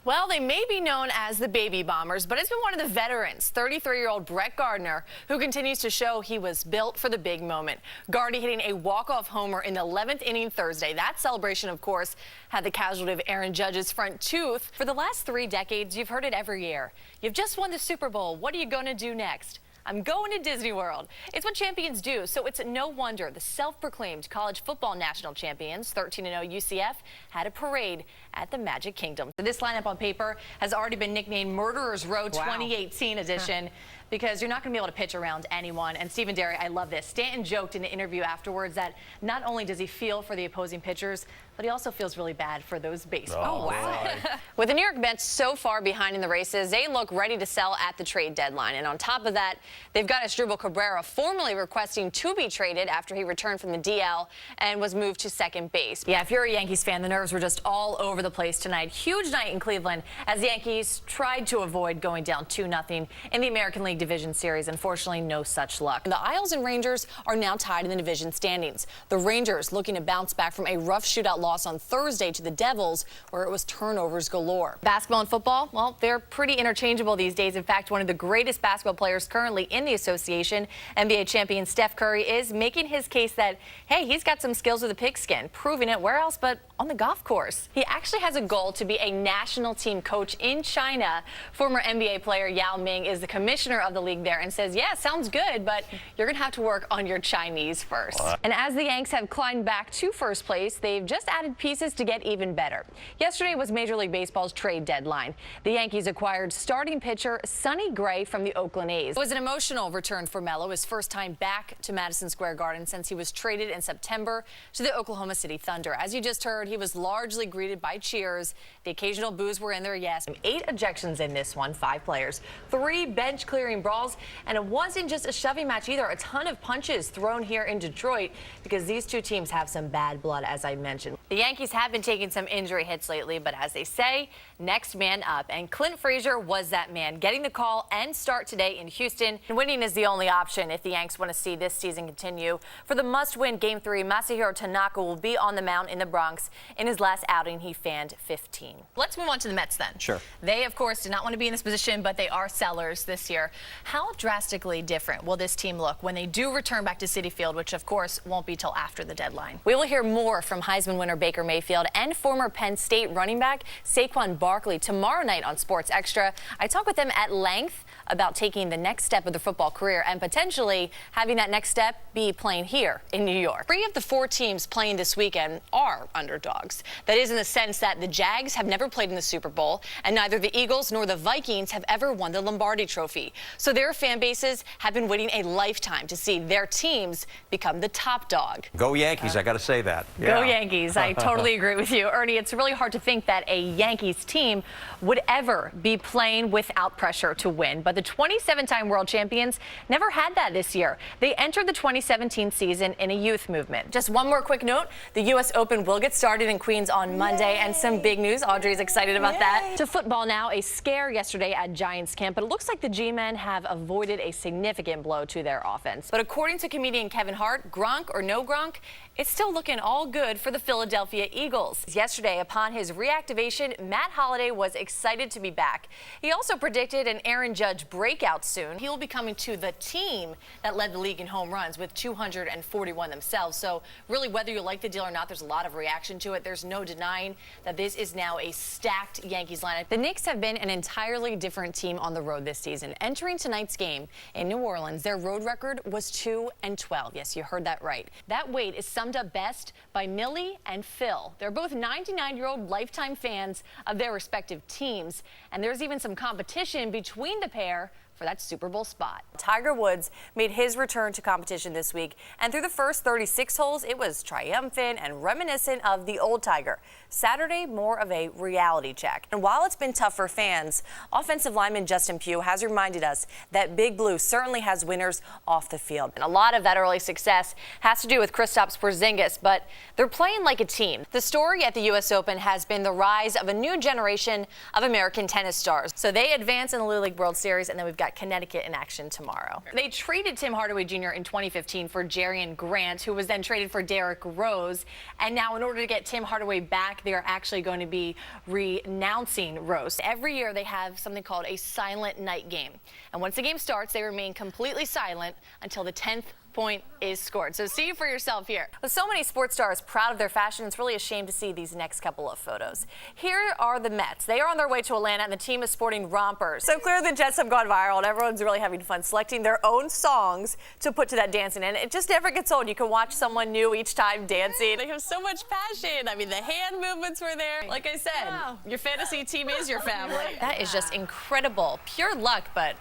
Well, they may be known as the Baby Bombers, but it's been one of the veterans, 33-year-old Brett Gardner, who continues to show he was built for the big moment. Gardy hitting a walk-off homer in the 11th inning Thursday. That celebration, of course, had the casualty of Aaron Judge's front tooth. For the last 3 decades, you've heard it every year. You've just won the Super Bowl. What are you going to do next? I'm going to Disney World. It's what champions do, so it's no wonder the self-proclaimed college football national champions, 13-0 UCF, had a parade at the Magic Kingdom. This lineup on paper has already been nicknamed Murderers Row 2018 edition because you're not going to be able to pitch around anyone. And Stephen Derry, I love this. Stanton joked in an interview afterwards that not only does he feel for the opposing pitchers, but he also feels really bad for those baseballs. Oh, wow. With the New York Mets so far behind in the races, they look ready to sell at the trade deadline. And on top of that, they've got Asdrubal Cabrera formally requesting to be traded after he returned from the DL and was moved to second base. Yeah, if you're a Yankees fan, the nerves were just all over the place tonight. Huge night in Cleveland as the Yankees tried to avoid going down 2-0 in the American League Division Series. Unfortunately, no such luck. The Isles and Rangers are now tied in the division standings. The Rangers looking to bounce back from a rough shootout loss on Thursday to the Devils, where it was turnovers galore. Basketball and football, well, they're pretty interchangeable these days. In fact, one of the greatest basketball players currently in the association, NBA champion Steph Curry, is making his case that, hey, he's got some skills with a pigskin, proving it where else but on the golf course. He actually has a goal to be a national team coach in China. Former NBA player Yao Ming is the commissioner of the league there and says, yeah, sounds good, but you're going to have to work on your Chinese first. And as the Yanks have climbed back to first place, they've just added pieces to get even better. Yesterday was Major League Baseball's trade deadline. The Yankees acquired starting pitcher Sonny Gray from the Oakland A's. It was an emotional return for Melo, his first time back to Madison Square Garden since he was traded in September to the Oklahoma City Thunder. As you just heard, he was largely greeted by cheers. The occasional boos were in there, yes. 8 ejections in this one, 5 players, 3 bench-clearing brawls, and it wasn't just a shoving match either. A ton of punches thrown here in Detroit because these two teams have some bad blood, as I mentioned. The Yankees have been taking some injury hits lately, but as they say, next man up. And Clint Frazier was that man, getting the call and start today in Houston. And winning is the only option if the Yanks want to see this season continue. For the must-win Game 3, Masahiro Tanaka will be on the mound in the Bronx. In his last outing, he fanned 15. Let's move on to the Mets then. Sure. They, of course, did not want to be in this position, but they are sellers this year. How drastically different will this team look when they do return back to Citi Field, which, of course, won't be till after the deadline? We will hear more from Heisman winner Baker Mayfield and former Penn State running back Saquon Barkley tomorrow night on Sports Extra. I talk with them at length about taking the next step of their football career and potentially having that next step be playing here in New York. 3 of the 4 teams playing this weekend are underdogs. That is in the sense that the Jags have never played in the Super Bowl, and neither the Eagles nor the Vikings have ever won the Lombardi Trophy. So their fan bases have been waiting a lifetime to see their teams become the top dog. Go Yankees, I got to say that. Yeah. Go Yankees. I totally agree with you. Ernie, it's really hard to think that a Yankees team would ever be playing without pressure to win. But the 27-time world champions never had that this year. They entered the 2017 season in a youth movement. Just one more quick note. The U.S. Open will get started in Queens on Monday, and some big news. Audrey's excited about that. To football now, a scare yesterday at Giants camp, but it looks like the G-men have avoided a significant blow to their offense. But according to comedian Kevin Hart, Gronk or no Gronk, it's still looking all good for the Philadelphia Eagles. Yesterday, upon his reactivation, Matt Holliday was excited to be back. He also predicted an Aaron Judge breakout soon. He will be coming to the team that led the league in home runs with 241 themselves. So really, whether you like the deal or not, there's a lot of reaction to it. There's no denying that this is now a stacked Yankees lineup. The Knicks have been an entirely different team on the road this season. Entering tonight's game in New Orleans, their road record was 2-12. Yes, you heard that right. That weight is summed up best by Millie and Phil. They're both 99-year-old lifetime fans of their respective teams, and there's even some competition between the pair for that Super Bowl spot. Tiger Woods made his return to competition this week, and through the first 36 holes, it was triumphant and reminiscent of the old Tiger. Saturday, more of a reality check. And while it's been tough for fans, offensive lineman Justin Pugh has reminded us that Big Blue certainly has winners off the field. And a lot of that early success has to do with Kristaps Porzingis, but they're playing like a team. The story at the U.S. Open has been the rise of a new generation of American tennis stars. So they advance in the Little League World Series, and then we've got got Connecticut in action tomorrow. They traded Tim Hardaway Jr. in 2015 for Jerian Grant, who was then traded for Derrick Rose. And now in order to get Tim Hardaway back, they are actually going to be renouncing Rose. Every year they have something called a silent night game. And once the game starts, they remain completely silent until the 10th point is scored. So see for yourself here. With so many sports stars proud of their fashion, it's really a shame to see these next couple of photos. Here are the Mets. They are on their way to Atlanta, and the team is sporting rompers. So clearly the Jets have gone viral, and everyone's really having fun selecting their own songs to put to that dancing. And it just never gets old. You can watch someone new each time dancing. They have so much passion. I mean, the hand movements were there. Like I said, your fantasy team is your family. That is just incredible. Pure luck, but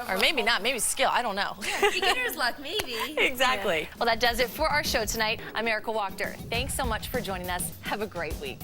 or maybe not, maybe skill, I don't know. Yeah, beginner's luck, maybe. Exactly. Yeah. Well, that does it for our show tonight. I'm Erika Wachter. Thanks so much for joining us. Have a great week.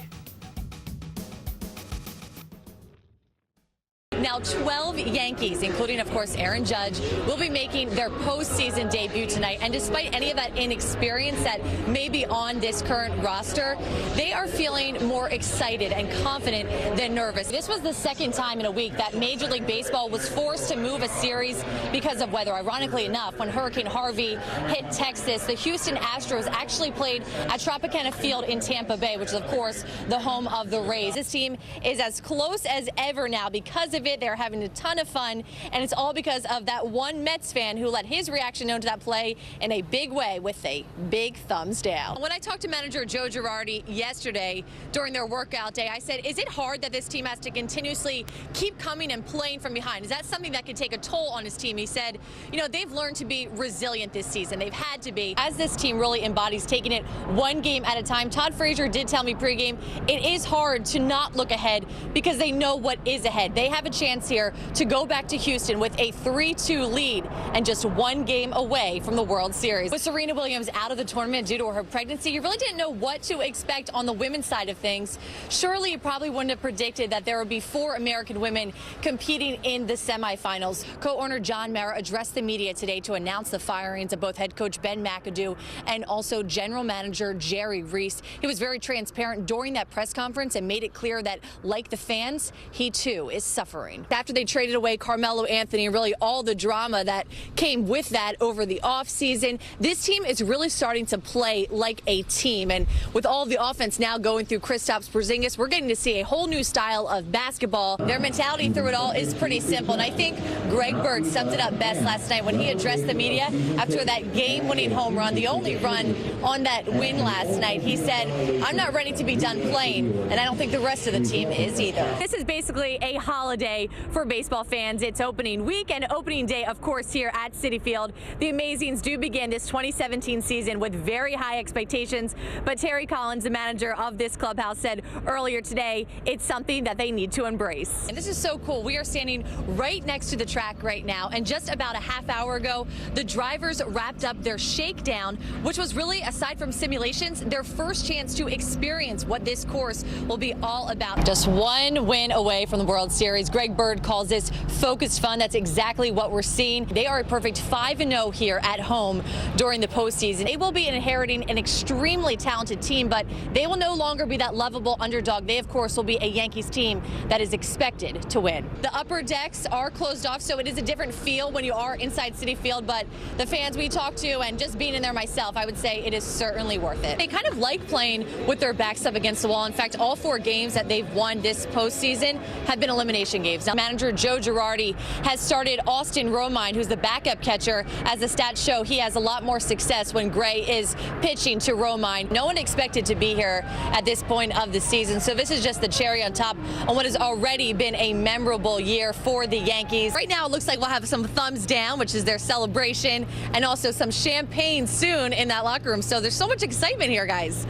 Now, 12 Yankees, including, of course, Aaron Judge, will be making their postseason debut tonight. And despite any of that inexperience that may be on this current roster, they are feeling more excited and confident than nervous. This was the second time in a week that Major League Baseball was forced to move a series because of weather. Ironically enough, when Hurricane Harvey hit Texas, the Houston Astros actually played at Tropicana Field in Tampa Bay, which is, of course, the home of the Rays. This team is as close as ever now because of it. They're having a ton of fun, and it's all because of that one Mets fan who let his reaction known to that play in a big way with a big thumbs down. When I talked to manager Joe Girardi yesterday during their workout day, I said, is it hard that this team has to continuously keep coming and playing from behind? Is that something that could take a toll on his team? He said, you know, they've learned to be resilient this season. They've had to be. As this team really embodies taking it one game at a time, Todd Frazier did tell me pregame, it is hard to not look ahead because they know what is ahead. They have a chance here to go back to Houston with a 3-2 lead and just one game away from the World Series. With Serena Williams out of the tournament due to her pregnancy, you really didn't know what to expect on the women's side of things. Surely you probably wouldn't have predicted that there would be 4 American women competing in the semifinals. Co-owner John Mara addressed the media today to announce the firings of both head coach Ben McAdoo and also general manager Jerry Reese. He was very transparent during that press conference and made it clear that, like the fans, he too is suffering. After they traded away Carmelo Anthony and really all the drama that came with that over the offseason, this team is really starting to play like a team. And with all of the offense now going through Kristaps Porzingis, we're getting to see a whole new style of basketball. Their mentality through it all is pretty simple. And I think Greg Bird summed it up best last night when he addressed the media after that game-winning home run, the only run on that win last night. He said, I'm not ready to be done playing, and I don't think the rest of the team is either. This is basically a holiday for baseball fans. It's opening week and opening day, of course, here at Citi Field. The Amazings do begin this 2017 season with very high expectations, but Terry Collins, the manager of this clubhouse, said earlier today it's something that they need to embrace. And this is so cool. We are standing right next to the track right now, and just about a half hour ago, the drivers wrapped up their shakedown, which was really, aside from simulations, their first chance to experience what this course will be all about. Just one win away from the World Series. Greg Bird calls this focused fun. That's exactly what we're seeing. They are a perfect 5-0 here at home during the postseason. They will be inheriting an extremely talented team, but they will no longer be that lovable underdog. They, of course, will be a Yankees team that is expected to win. The upper decks are closed off, so it is a different feel when you are inside Citi Field, but the fans we talked to and just being in there myself, I would say it is certainly worth it. They kind of like playing with their backs up against the wall. In fact, all 4 games that they've won this postseason have been elimination games. Now, manager Joe Girardi has started Austin Romine, who's the backup catcher. As the stats show, he has a lot more success when Gray is pitching to Romine. No one expected to be here at this point of the season, so this is just the cherry on top on what has already been a memorable year for the Yankees. Right now, it looks like we'll have some thumbs down, which is their celebration, and also some champagne soon in that locker room. So there's so much excitement here, guys.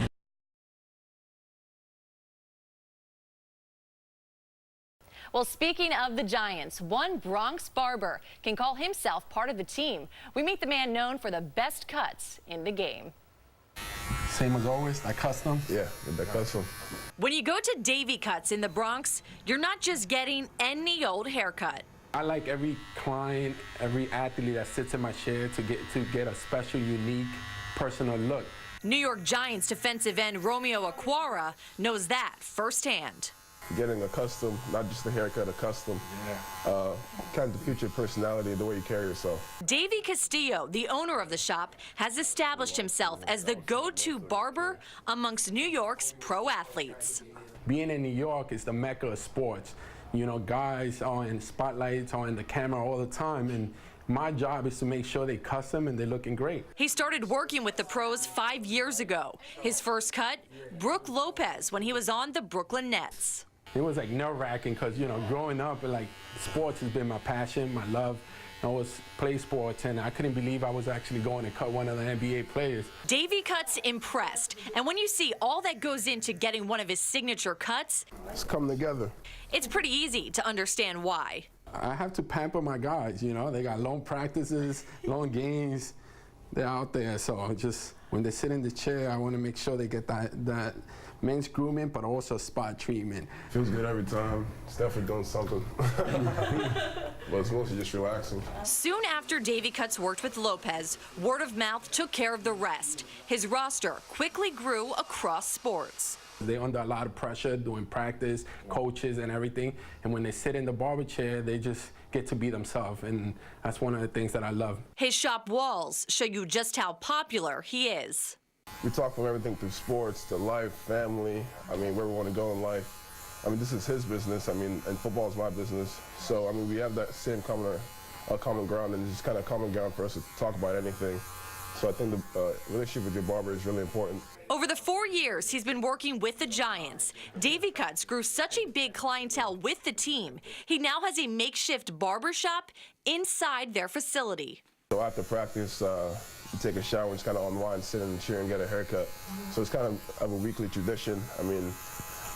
Well, speaking of the Giants, one Bronx barber can call himself part of the team. We meet the man known for the best cuts in the game. Same as always, like custom? Yeah, the custom. When you go to Davy Cuts in the Bronx, you're not just getting any old haircut. I like every client, every athlete that sits in my chair to get a special, unique, personal look. New York Giants defensive end Romeo Okwara knows that firsthand. Getting accustomed, not just the haircut, accustomed, kind of the future personality, the way you carry yourself. Davey Castillo, the owner of the shop, has established himself as the go-to barber amongst New York's pro athletes. Being in New York is the mecca of sports. You know, guys are in spotlights, are in the camera all the time, and my job is to make sure they custom and they're looking great. He started working with the pros 5 years ago. His first cut, Brooke Lopez, when he was on the Brooklyn Nets. It was like nerve-wracking because, you know, growing up, like, sports has been my passion, my love. I always play sports, and I couldn't believe I was actually going to cut one of the NBA players. Davey Cuts impressed, and when you see all that goes into getting one of his signature cuts, It's come together. it's pretty easy to understand why. I have to pamper my guys, you know. They got long practices, long games. They're out there, so just when they sit in the chair, I want to make sure they get that men's grooming, but also spot treatment. Feels good every time. It's definitely doing something. But it's mostly just relaxing. Soon after Davey Cuts worked with Lopez, word of mouth took care of the rest. His roster quickly grew across sports. They're under a lot of pressure doing practice, coaches and everything. And when they sit in the barber chair, they just get to be themselves. And that's one of the things that I love. His shop walls show you just how popular he is. We talk from everything through sports to life, family, I mean, where we want to go in life. I mean, this is his business, I mean, and football is my business. So, I mean, we have that same common ground, and it's just kind of common ground for us to talk about anything. So I think the relationship with your barber is really important. Over the 4 years he's been working with the Giants, Davey Cuts grew such a big clientele with the team, he now has a makeshift barber shop inside their facility. So after practice, you take a shower and just kind of unwind, sit in the chair and get a haircut. So it's kind of a weekly tradition. I mean,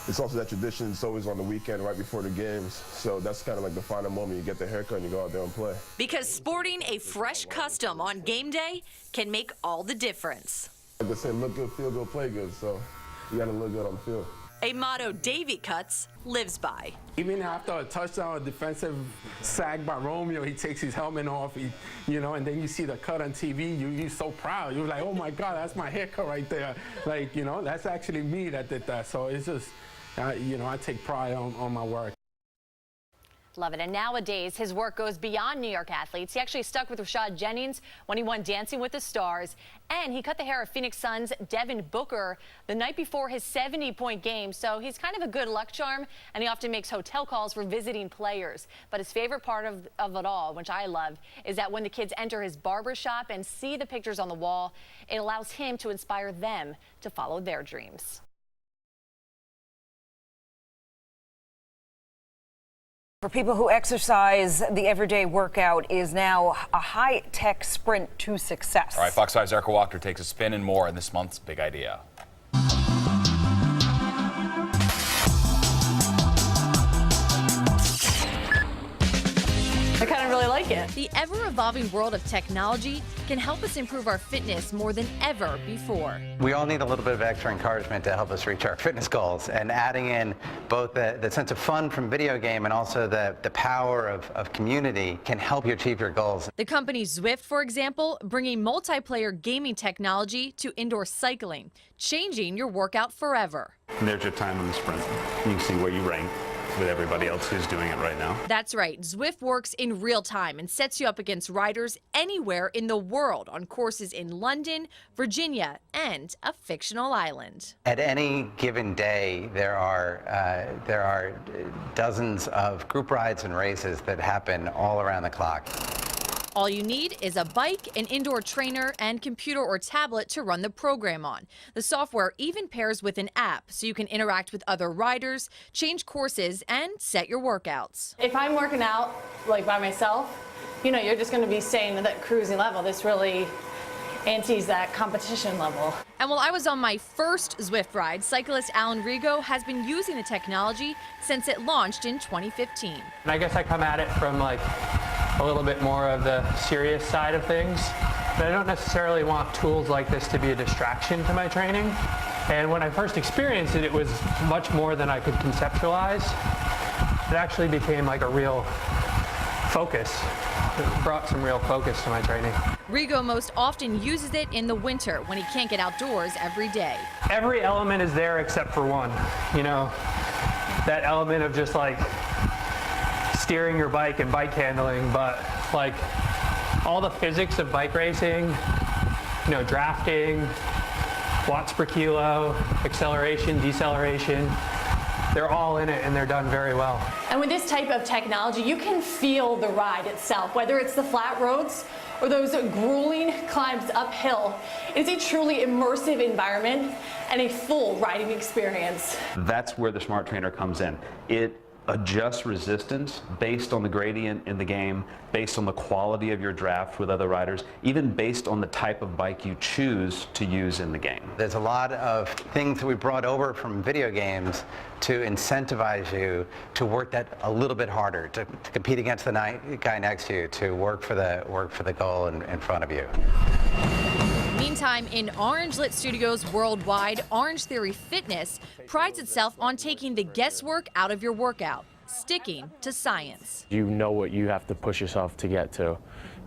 it's also that tradition, it's always on the weekend right before the games. So that's kind of like the final moment. You get the haircut and you go out there and play. Because sporting a fresh custom on game day can make all the difference. Like they say, look good, feel good, play good. So you got to look good on the field. A motto Davey Cuts lives by. Even after a touchdown, a defensive sack by Romeo, he takes his helmet off, you know, and then you see the cut on TV, you're so proud. You're like, oh my God, that's my haircut right there. Like, you know, that's actually me that did that. So it's just, you know, I take pride on my work. Love it. And nowadays, his work goes beyond New York athletes. He actually stuck with Rashad Jennings when he won Dancing with the Stars. And he cut the hair of Phoenix Suns' Devin Booker the night before his 70-point game. So he's kind of a good luck charm, and he often makes hotel calls for visiting players. But his favorite part of it all, which I love, is that when the kids enter his barber shop and see the pictures on the wall, it allows him to inspire them to follow their dreams. For people who exercise, the everyday workout is now a high-tech sprint to success. All right, Fox 5's Erika Wachter takes a spin and more in this month's Big Idea. I kind of really like it. The ever-evolving world of technology can help us improve our fitness more than ever before. We all need a little bit of extra encouragement to help us reach our fitness goals, and adding in both the sense of fun from video game and also the power of community can help you achieve your goals. The company Zwift, for example, bringing multiplayer gaming technology to indoor cycling, changing your workout forever. And there's your time on the sprint. You can see where you rank with everybody else who's doing it right now. That's right. Zwift works in real time and sets you up against riders anywhere in the world on courses in London, Virginia, and a fictional island. At any given day, there are dozens of group rides and races that happen all around the clock. All you need is a bike, an indoor trainer, and computer or tablet to run the program on. The software even pairs with an app so you can interact with other riders, change courses, and set your workouts. If I'm working out like by myself, you know, you're just going to be staying at that cruising level. This really antes that competition level. And while I was on my first Zwift ride, cyclist Alan Rigo has been using the technology since it launched in 2015. And I guess I come at it from like a little bit more of the serious side of things. But I don't necessarily want tools like this to be a distraction to my training. And when I first experienced it, it was much more than I could conceptualize. It actually became like a real focus. It brought some real focus to my training. Rigo most often uses it in the winter when he can't get outdoors every day. Every element is there except for one. You know, that element of just like steering your bike and bike handling, but like all the physics of bike racing, you know, drafting, watts per kilo, acceleration, deceleration, they're all in it and they're done very well. And with this type of technology, you can feel the ride itself, whether it's the flat roads or those grueling climbs uphill. It's a truly immersive environment and a full riding experience. That's where the Smart Trainer comes in. It adjusts resistance based on the gradient in the game, based on the quality of your draft with other riders, even based on the type of bike you choose to use in the game. There's a lot of things that we brought over from video games to incentivize you to work that a little bit harder, to compete against the guy next to you, to work for the goal in front of you. Meantime, in Orange Lit Studios worldwide, Orange Theory Fitness prides itself on taking the guesswork out of your workout, sticking to science. You know what you have to push yourself to get to.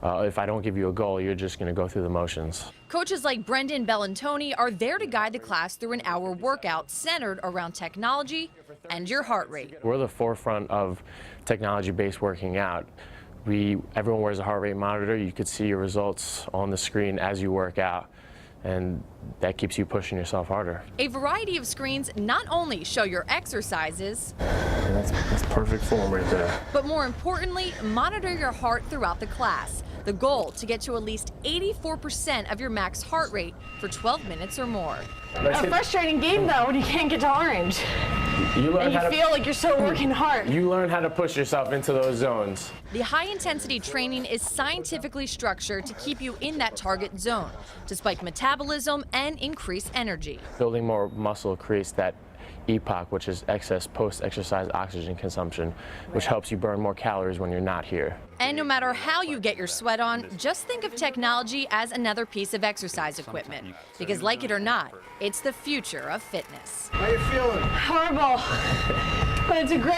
If I don't give you a goal, you're just going to go through the motions. Coaches like Brendan Bellantoni are there to guide the class through an hour workout centered around technology and your heart rate. We're the forefront of technology-based working out. Everyone wears a heart rate monitor. You could see your results on the screen as you work out, and that keeps you pushing yourself harder. A variety of screens not only show your exercises, that's perfect form right there, but more importantly, monitor your heart throughout the class. The goal, to get to at least 84% of your max heart rate for 12 minutes or more. A frustrating game though when you can't get to orange. You feel like you're still working hard. You learn how to push yourself into those zones. The high-intensity training is scientifically structured to keep you in that target zone, to spike metabolism and increase energy. Building more muscle creates that EPOC, which is excess post-exercise oxygen consumption, which helps you burn more calories when you're not here. And no matter how you get your sweat on, just think of technology as another piece of exercise equipment. Because like it or not, it's the future of fitness. How you feeling? Horrible, but it's a great